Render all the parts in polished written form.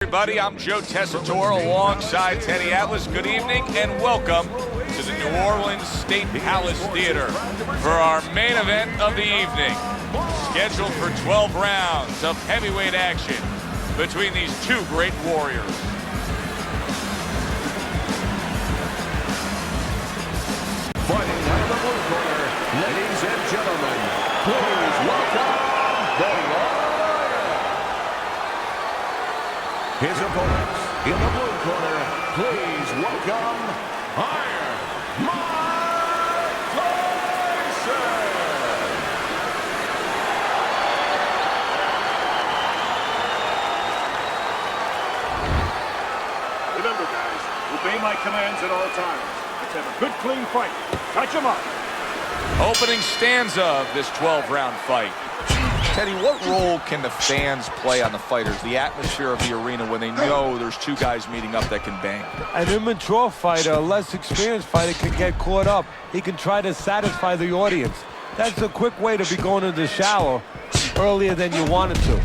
Everybody, I'm Joe Tessitore alongside Teddy Atlas. Good evening and welcome to the New Orleans State Palace Theater for our main event of the evening. Scheduled for 12 rounds of heavyweight action between these two great warriors. Fighting out of the blue corner, ladies and gentlemen, please welcome the Warrior. His opponents in the blue corner, please welcome Tyson. Remember, guys, obey my commands at all times. Let's have a good, clean fight. Touch him up. Opening stanza of this 12-round fight. Teddy, what role can the fans play on the fighters, the atmosphere of the arena when they know there's two guys meeting up that can bang? An immature fighter, a less experienced fighter can get caught up. He can try to satisfy the audience. That's a quick way to be going to the shower earlier than you wanted to.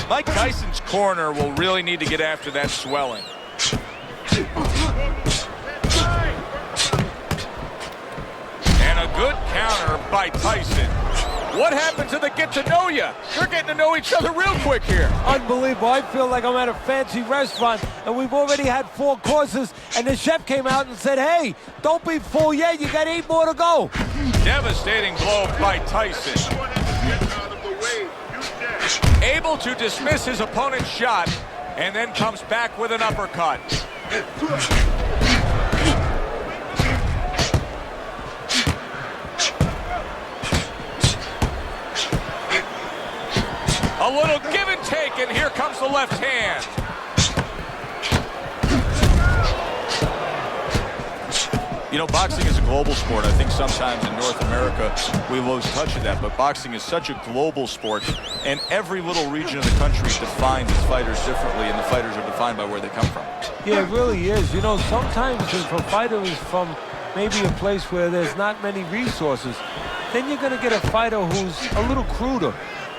Mike Tyson's corner will really need to get after that swelling. And a good counter by Tyson. What happened to the get to know ya? They're getting to know each other real quick here. Unbelievable. I feel like I'm at a fancy restaurant and we've already had 4 courses and the chef came out and said, hey, don't be full yet, you got 8 more to go. Devastating blow by Tyson. Able to dismiss his opponent's shot and then comes back with an uppercut. A little give and take, and here comes the left hand. You know, boxing is a global sport. I think sometimes in North America we lose touch of that, but boxing is such a global sport, and every little region of the country defines its fighters differently, and the fighters are defined by where they come from. Yeah, it really is. You know, sometimes if a fighter is from maybe a place where there's not many resources, then you're going to get a fighter who's a little cruder.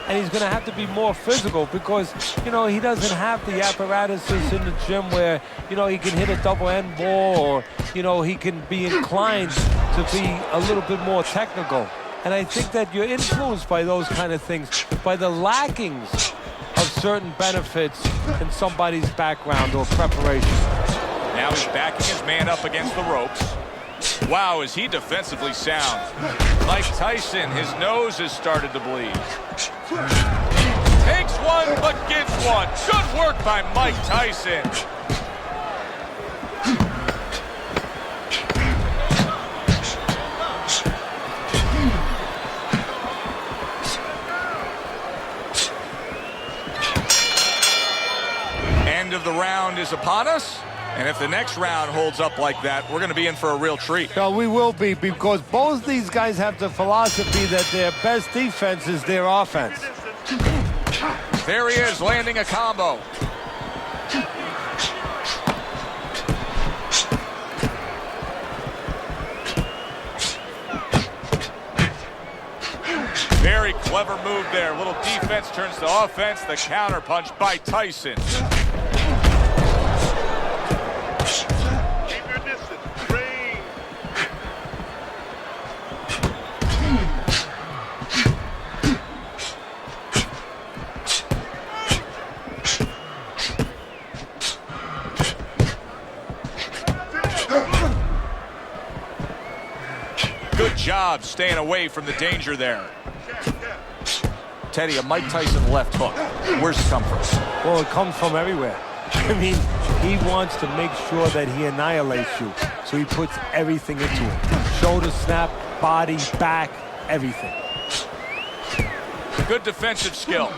And he's going to have to be more physical because, you know, he doesn't have the apparatuses in the gym where, you know, he can hit a double end ball or, you know, he can be inclined to be a little bit more technical. And I think that you're influenced by those kind of things, by the lackings of certain benefits in somebody's background or preparation. Now he's backing his man up against the ropes. Wow, is he defensively sound. Mike Tyson, his nose has started to bleed. Takes one, but gets one. Good work by Mike Tyson. End of the round is upon us. And if the next round holds up like that, we're going to be in for a real treat. No, we will be, because both these guys have the philosophy that their best defense is their offense. There he is, landing a combo. Very clever move there. Little defense turns to offense. The counter punch by Tyson. Good job staying away from the danger there. Teddy, a Mike Tyson left hook. Where's it come from? Well, it comes from everywhere. I mean, he wants to make sure that he annihilates you. so he puts everything into it. Shoulder snap, body, back, everything. Good defensive skill.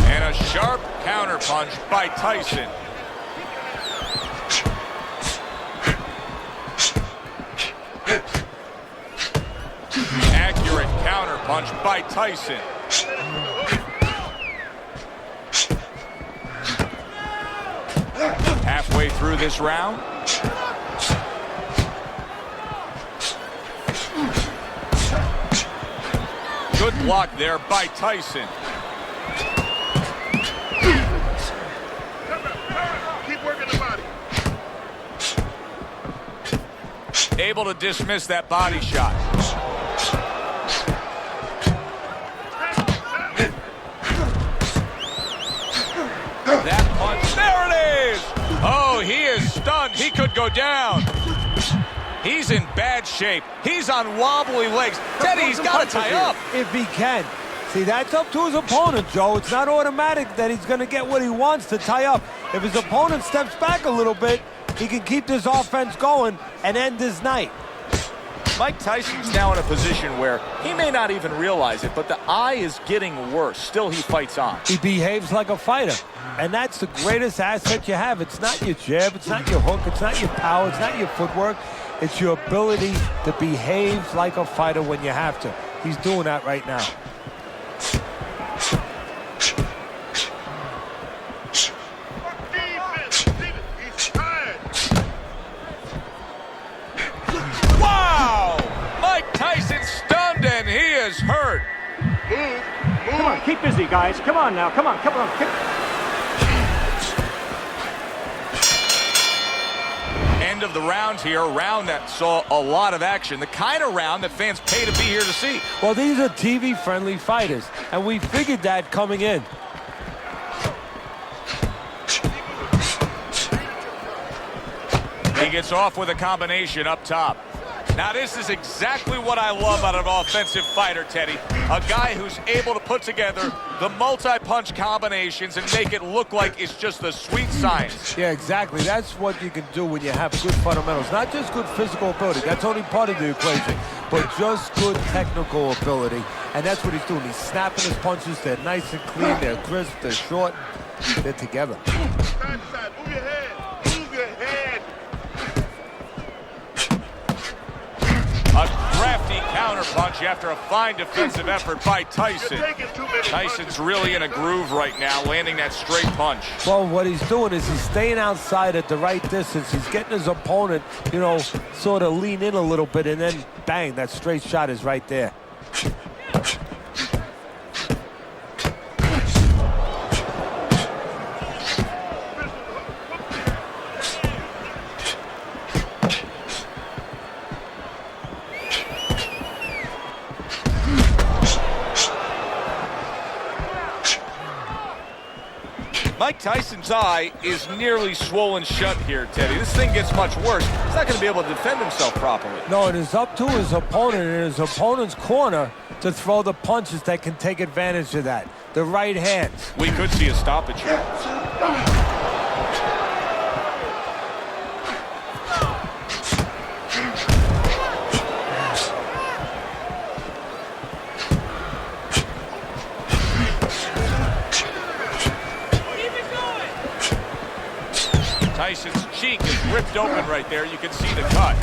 And a sharp counterpunch by Tyson. Accurate counterpunch by Tyson. Halfway through this round. Good block there by Tyson. Keep working the body. Able to dismiss that body shot. That punch, there it is! Oh, he is stunned. He could go down. He's in bad shape. He's on wobbly legs. Teddy, he's got to tie up. If he can. See, that's up to his opponent, Joe. It's not automatic that he's going to get what he wants to tie up. If his opponent steps back a little bit, he can keep this offense going and end his night. Mike Tyson's now in a position where he may not even realize it, but the eye is getting worse. Still, he fights on. He behaves like a fighter, and that's the greatest asset you have. It's not your jab, it's not your hook, it's not your power, it's not your footwork. It's your ability to behave like a fighter when you have to. He's doing that right now. Wow! Mike Tyson stunned and he is hurt. Come on, keep busy, guys. Come on now. Come on. End of the round here, a round that saw a lot of action, the kind of round that fans pay to be here to see. Well, these are TV-friendly fighters, and we figured that coming in. He gets off with a combination up top. Now, this is exactly what I love out of an offensive fighter, Teddy. A guy who's able to put together the multi-punch combinations and make it look like it's just the sweet science. Yeah, exactly. That's what you can do when you have good fundamentals. Not just good physical ability. That's only part of the equation. But just good technical ability. And that's what he's doing. He's snapping his punches. They're nice and clean. They're crisp. They're short. They're together. Move your head. Move your head. A crafty counterpunch after a fine defensive effort by Tyson. Tyson's really in a groove right now, landing that straight punch. Well, what he's doing is he's staying outside at the right distance. He's getting his opponent, you know, sort of lean in a little bit, and then bang, that straight shot is right there. Mike Tyson's eye is nearly swollen shut here, Teddy. This thing gets much worse. He's not going to be able to defend himself properly. No, it is up to his opponent and his opponent's corner to throw the punches that can take advantage of that. The right hands. We could see a stoppage here. Tyson's cheek is ripped open right there. You can see the cut.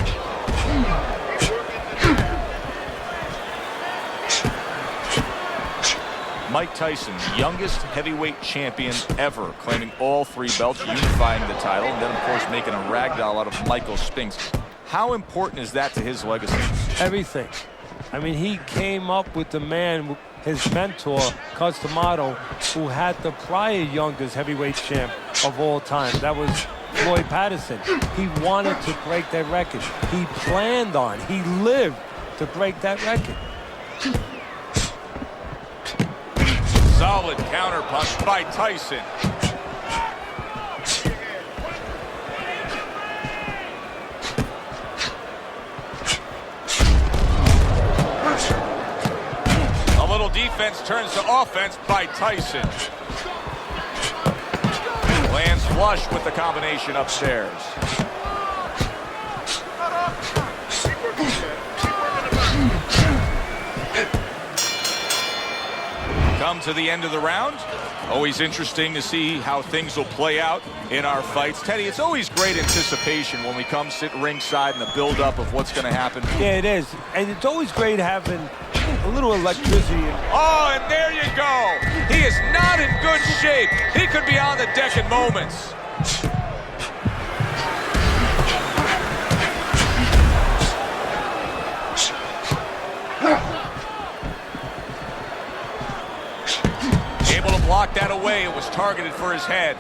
Mike Tyson, youngest heavyweight champion ever, claiming all 3 belts, unifying the title, and then, of course, making a ragdoll out of Michael Spinks. How important is that to his legacy? Everything. I mean, he came up with the man, his mentor, Customato, who had the prior youngest heavyweight champ of all time. That was Floyd Patterson. He wanted to break that record. He planned on, he lived to break that record. Solid counterpunch by Tyson. A little defense turns to offense by Tyson. Lands flush with the combination upstairs. Come to the end of the round. Always interesting to see how things will play out in our fights. Teddy, it's always great anticipation when we come sit ringside and the build-up of what's going to happen. Yeah, it is. And it's always great having a little electricity. Oh, and there you go. He is not in good shape. He could be on the deck in moments. Able to block that away. It was targeted for his head.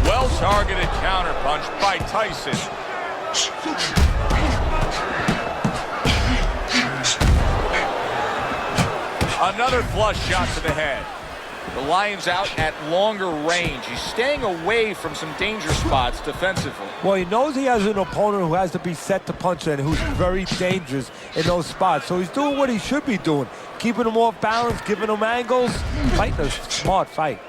Well-targeted counterpunch by Tyson. Another flush shot to the head. The Lion's out at longer range. He's staying away from some danger spots defensively. Well, he knows he has an opponent who has to be set to punch and who's very dangerous in those spots. So he's doing what he should be doing, keeping him off balance, giving him angles, fighting a smart fight.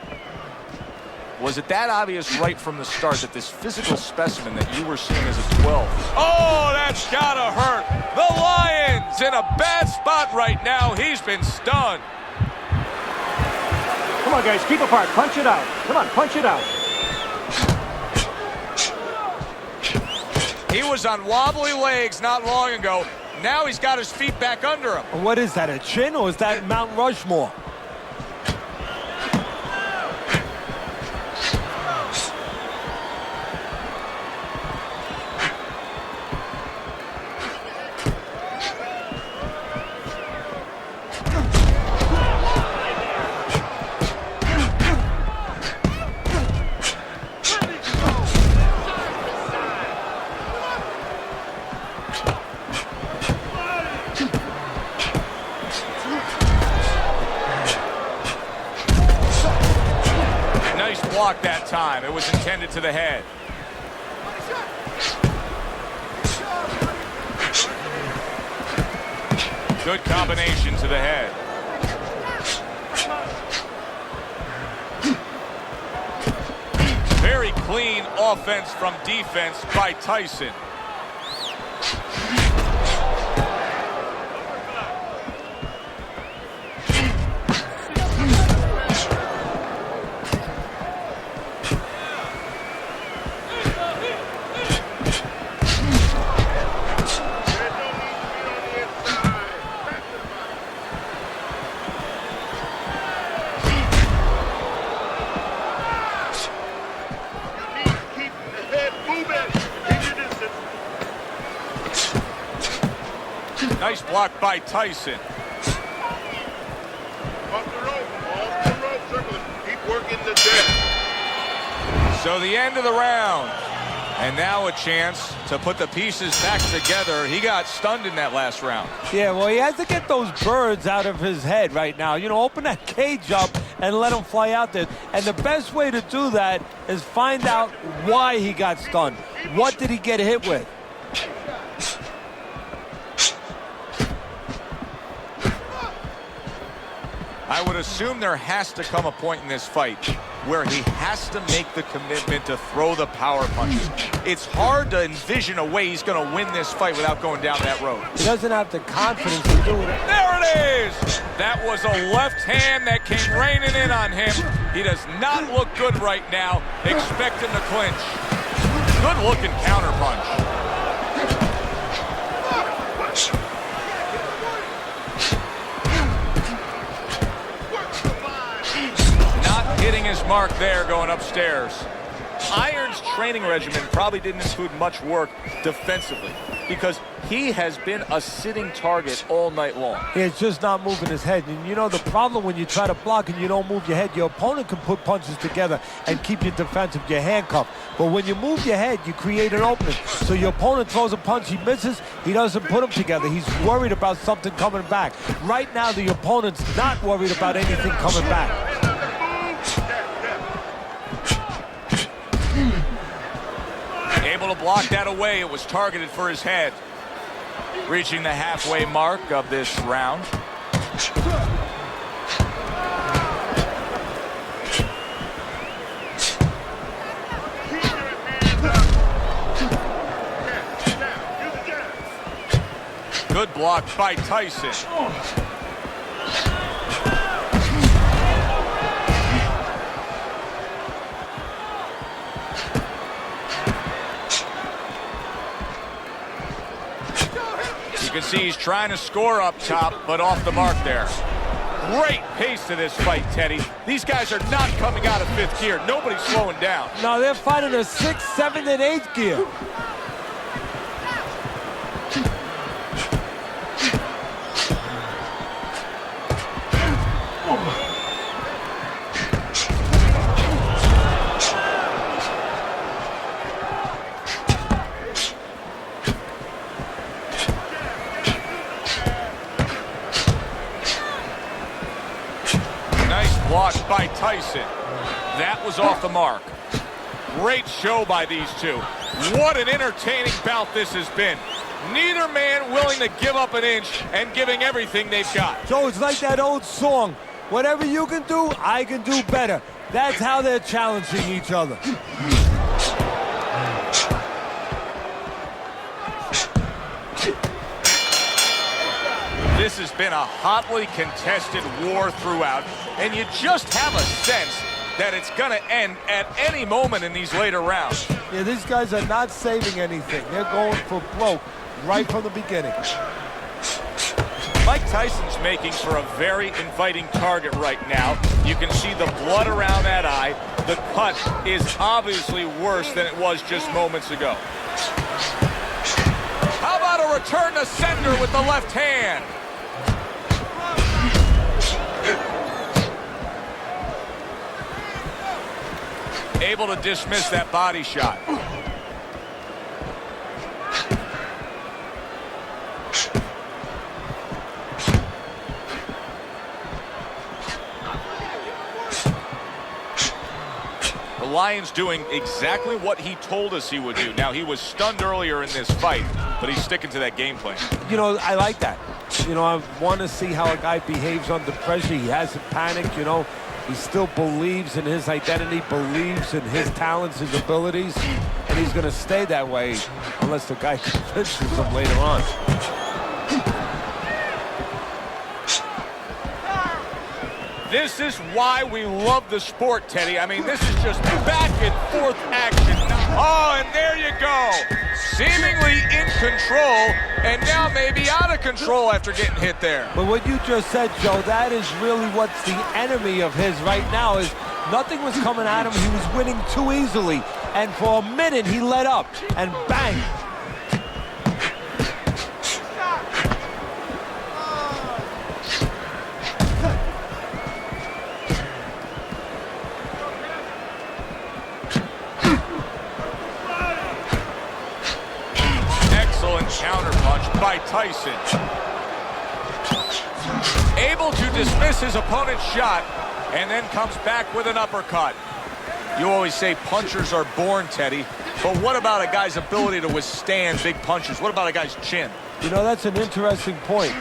Was it that obvious right from the start that this physical specimen that you were seeing as a 12? Oh, that's gotta hurt. The Lion's in a bad spot right now. He's been stunned. Come on, guys, keep apart. Punch it out. Come on, punch it out. He was on wobbly legs not long ago. Now he's got his feet back under him. What is that, a chin, or is that Mount Rushmore? Block that time. It was intended to the head. Good combination to the head. Very clean offense from defense by Tyson. Nice block by Tyson. Off the rope, circle it. Keep working the deck. So the end of the round. And now a chance to put the pieces back together. He got stunned in that last round. Yeah, well, he has to get those birds out of his head right now. You know, open that cage up and let him fly out there. And the best way to do that is find out why he got stunned. What did he get hit with? I would assume there has to come a point in this fight where he has to make the commitment to throw the power punches. It's hard to envision a way he's going to win this fight without going down that road. He doesn't have the confidence to do it. There it is! That was a left hand that came raining in on him. He does not look good right now. Expect him to clinch. Good looking counter punch. Hitting his mark there going upstairs. Iron's training regimen probably didn't include much work defensively because he has been a sitting target all night long. He's just not moving his head. And you know the problem when you try to block and you don't move your head, your opponent can put punches together and keep you defensive, you're handcuffed. But when you move your head, you create an opening. So your opponent throws a punch, he misses, he doesn't put them together. He's worried about something coming back. Right now, the opponent's not worried about anything coming back. Able to block that away. It was targeted for his head. Reaching the halfway mark of this round. Good block by Tyson. You can see he's trying to score up top, but off the mark there. Great pace to this fight, Teddy. These guys are not coming out of fifth gear. Nobody's slowing down. No, they're fighting a 6, 7, and 8 gear. Blocked by Tyson. That was off the mark. Great show by these two. What an entertaining bout this has been. Neither man willing to give up an inch and giving everything they've got. So it's like that old song, whatever you can do, I can do better. That's how they're challenging each other. This has been a hotly contested war throughout, and you just have a sense that it's going to end at any moment in these later rounds. Yeah, these guys are not saving anything. They're going for broke right from the beginning. Mike Tyson's making for a very inviting target right now. You can see the blood around that eye. The cut is obviously worse than it was just moments ago. How about a return to sender with the left hand? Able to dismiss that body shot. The Lion's doing exactly what he told us he would do. Now, he was stunned earlier in this fight, but he's sticking to that game plan. You know, I like that. You know, I want to see how a guy behaves under pressure. He hasn't panicked, you know. He still believes in his identity, believes in his talents, his abilities, and he's going to stay that way unless the guy convinces him later on. This is why we love the sport, Teddy. I mean, this is just back and forth action. Oh, and there you go. Seemingly in control, and now maybe out of control after getting hit there. But what you just said, Joe, that is really what's the enemy of his right now is nothing was coming at him. He was winning too easily. And for a minute, he let up, and bang. Counterpunch by Tyson. Able to dismiss his opponent's shot and then comes back with an uppercut. You always say punchers are born, Teddy, but what about a guy's ability to withstand big punches? What about a guy's chin? You know, that's an interesting point.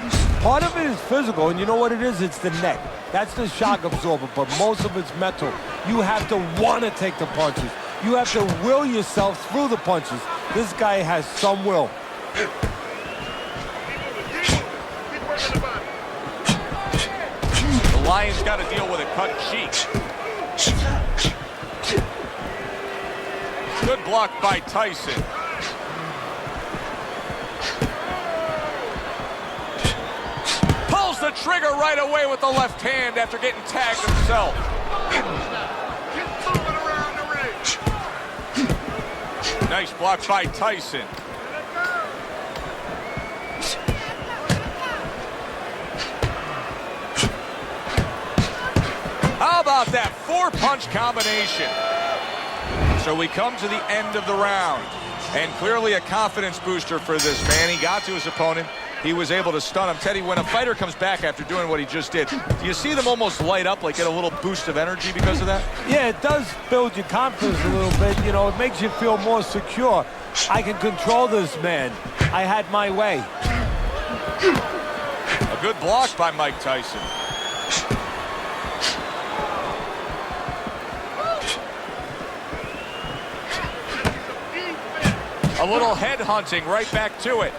Part of it is physical, and you know what it is? It's the neck. That's the shock absorber, but most of it's mental. You have to want to take the punches. You have to will yourself through the punches. This guy has some will. The Lion's got to deal with a cut cheek. Good block by Tyson. Pulls the trigger right away with the left hand after getting tagged himself. Nice block by Tyson. How about that four-punch combination? So we come to the end of the round, and clearly a confidence booster for this man. He got to his opponent, he was able to stun him. Teddy, when a fighter comes back after doing what he just did, do you see them almost light up, like get a little boost of energy because of that? Yeah, it does build your confidence a little bit. You know, it makes you feel more secure. I can control this man. I had my way. A good block by Mike Tyson. A little head hunting right back to it.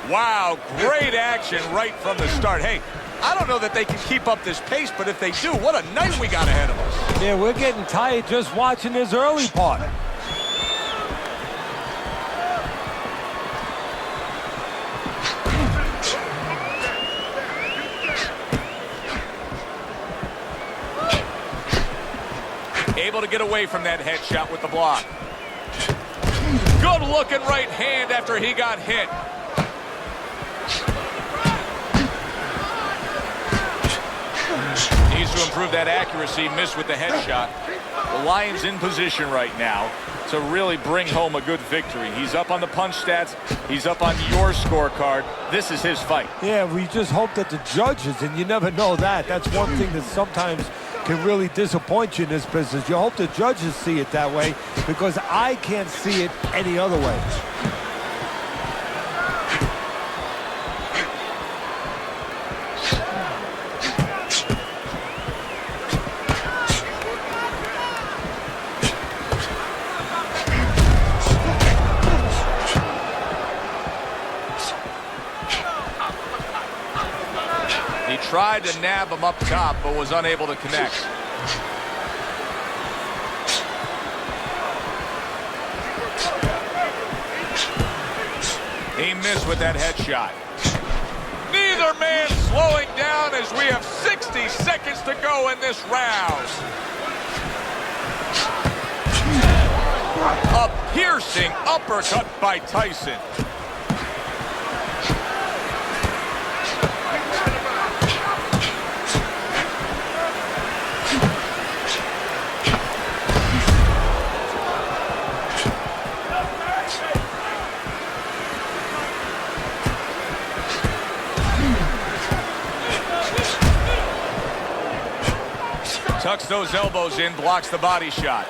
Wow, great action right from the start. Hey, I don't know that they can keep up this pace, but if they do, what a night we got ahead of us. Yeah, we're getting tired just watching this early part. Able to get away from that headshot with the block. Good looking right hand after he got hit. Needs to improve that accuracy. Missed with the headshot. The Lions in position right now to really bring home a good victory. He's up on the punch stats. He's up on your scorecard. This is his fight. Yeah, we just hope that the judges, and you never know that. That's one thing that sometimes can really disappoint you in this business. You hope the judges see it that way, because I can't see it any other way. He tried to nab him up top, but was unable to connect. He missed with that headshot. Neither man slowing down as we have 60 seconds to go in this round. A piercing uppercut by Tyson. Tucks those elbows in, blocks the body shot.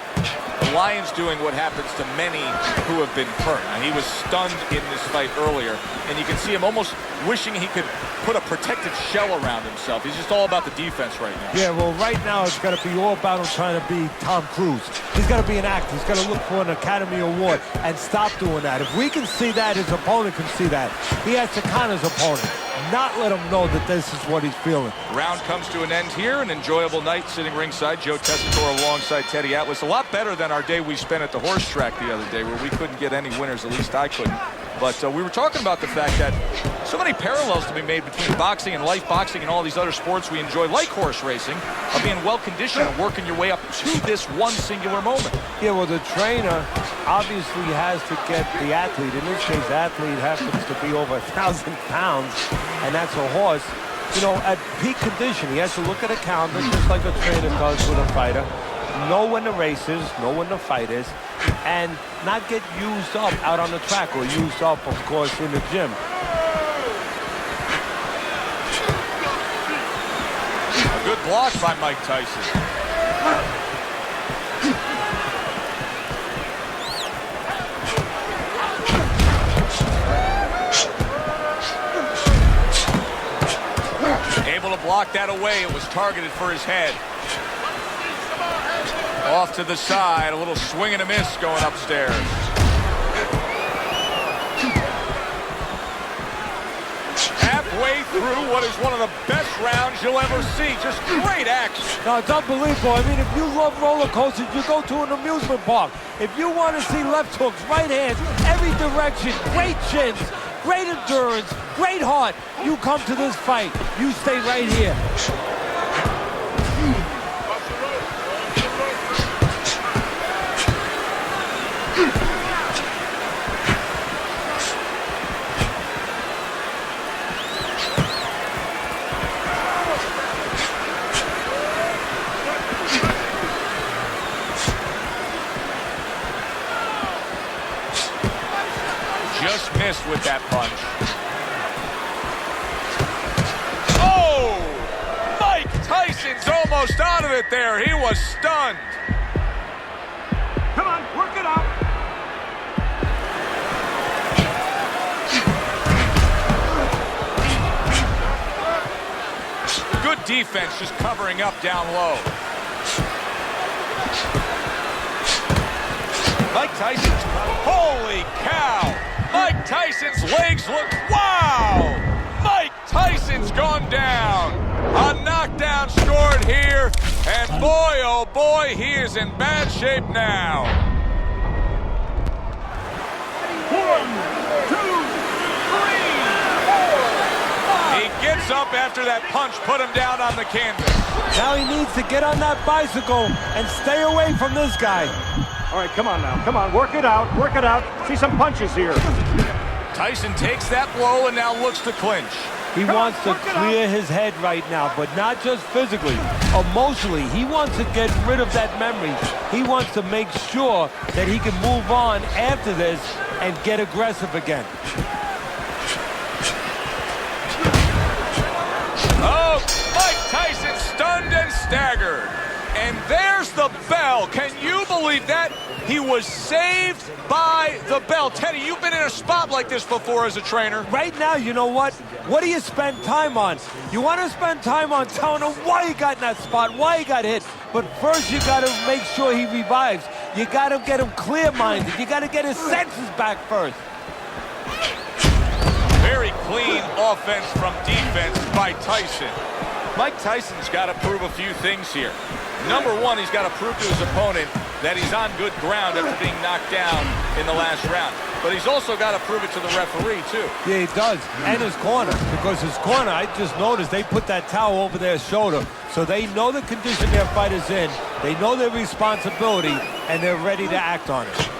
The Lions doing what happens to many who have been hurt. Now, he was stunned in this fight earlier, and you can see him almost wishing he could put a protective shell around himself. He's just all about the defense right now. Yeah, well, right now it's got to be all about him trying to be Tom Cruise. He's got to be an actor. He's got to look for an Academy Award and stop doing that. If we can see that, his opponent can see that. He has to con his opponent, not let him know that this is what he's feeling. Round comes to an end here. An enjoyable night sitting ringside. Joe Tessitore alongside Teddy Atlas. A lot better than our day we spent at the horse track the other day, where we couldn't get any winners. At least I couldn't. But we were talking about the fact that so many parallels to be made between boxing and life boxing and all these other sports we enjoy, like horse racing, of being well-conditioned and working your way up to this one singular moment. Yeah, well, the trainer obviously has to get the athlete. In this case, the athlete happens to be over 1,000 pounds, and that's a horse. You know, at peak condition, he has to look at a calendar just like a trainer does with a fighter, know when the race is, know when the fight is, and not get used up out on the track, or used up, of course, in the gym. A good block by Mike Tyson. Able to block that away. It was targeted for his head. Off to the side, a little swing and a miss going upstairs. Halfway through what is one of the best rounds you'll ever see. Just great action. No, it's unbelievable. I mean, if you love roller coasters, you go to an amusement park. If you want to see left hooks, right hands, every direction, great chins, great endurance, great heart, you come to this fight. You stay right here. Just missed with that punch. it there. He was stunned. Come on, work it out. Good defense, just covering up down low. Mike Tyson's, holy cow! Mike Tyson's legs look, wow! Mike Tyson's gone down. A knockdown scored here, and boy, oh boy, he is in bad shape now. 1, 2, 3, 4. He gets up after that punch put him down on the canvas. Now he needs to get on that bicycle and stay away from this guy. All right, come on now. Come on, work it out. Work it out. See some punches here. Tyson takes that blow and now looks to clinch. He wants to clear his head right now, but not just physically, emotionally. He wants to get rid of that memory. He wants to make sure that he can move on after this and get aggressive again. Oh, Mike Tyson stunned and staggered. And there's the bell. Can you believe that? He was saved by the bell. Teddy, you've been in a spot like this before as a trainer. Right now, you know what? What do you spend time on? You want to spend time on telling him why he got in that spot, why he got hit. But first, you got to make sure he revives. You got to get him clear-minded. You got to get his senses back first. Very clean offense from defense by Tyson. Mike Tyson's got to prove a few things here. Number one, he's got to prove to his opponent that he's on good ground after being knocked down in the last round. But he's also got to prove it to the referee, too. Yeah, he does. And his corner. Because his corner, I just noticed, they put that towel over their shoulder. So they know the condition their fighter's in. They know their responsibility, and they're ready to act on it.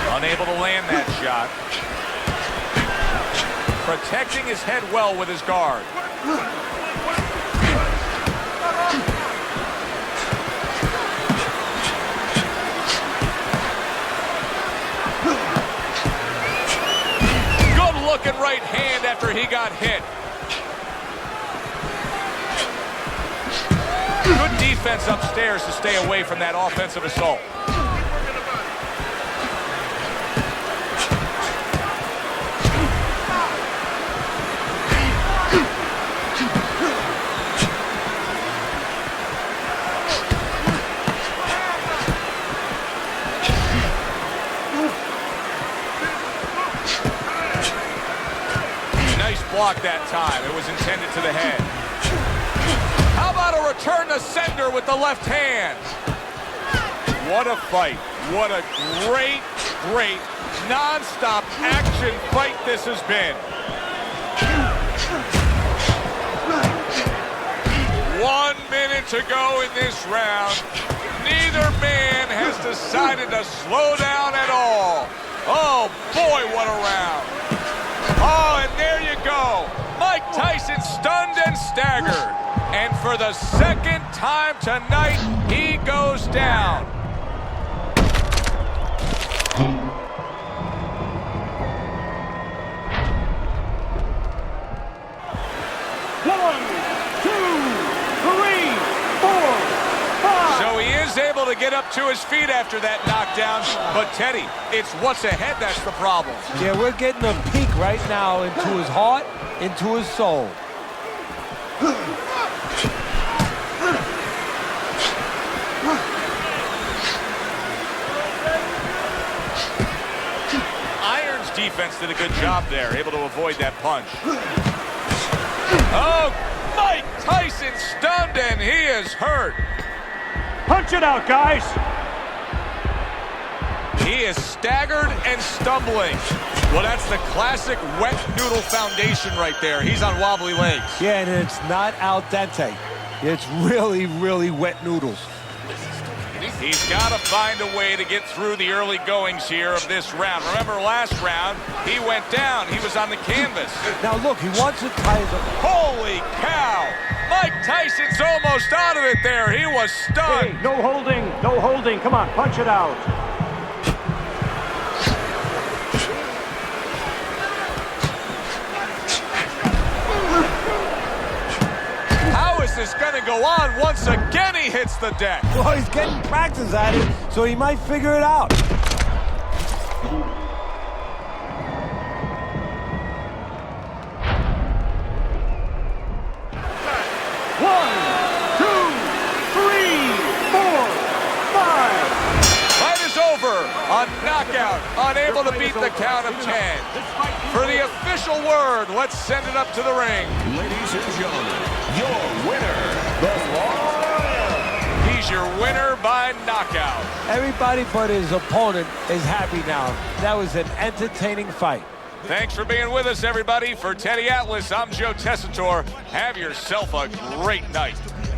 Unable to land that shot. Protecting his head well with his guard. Good looking right hand after he got hit. Good defense upstairs to stay away from that offensive assault. Block that time. It was intended to the head. How about a return to sender with the left hand? What a fight. What a great, great, non-stop action fight this has been. 1 minute to go in this round. Neither man has decided to slow down at all. Oh, boy, what a round. Oh, and there you go. Mike Tyson stunned and staggered. And for the second time tonight, he goes down. One, two, three, four, five. So he is able to get up to his feet after that knockdown. But, Teddy, it's what's ahead that's the problem. Yeah, we're getting a peek right now into his heart, into his soul. Iron's defense did a good job there, able to avoid that punch. Oh, Mike Tyson stunned and he is hurt. Punch it out, guys. He is staggered and stumbling. Well, that's the classic wet noodle foundation right there. He's on wobbly legs. Yeah, and it's not al dente. It's really, really wet noodles. He's got to find a way to get through the early goings here of this round. Remember last round, he went down. He was on the canvas. Now look, he wants to tie his... Holy cow! Mike Tyson's almost out of it there. He was stunned. Hey, no holding, no holding. Come on, punch it out. How is this going to go on? Once again, he hits the deck. Well, he's getting practice at it, so he might figure it out. One, two, three, four, five. Fight is over. A knockout. Unable to beat the count of 10. For the official word, let's send it up to the ring. Ladies and gentlemen, your winner, the Lion. He's your winner by knockout. Everybody but his opponent is happy now. That was an entertaining fight. Thanks for being with us, everybody. For Teddy Atlas, I'm Joe Tessitore. Have yourself a great night.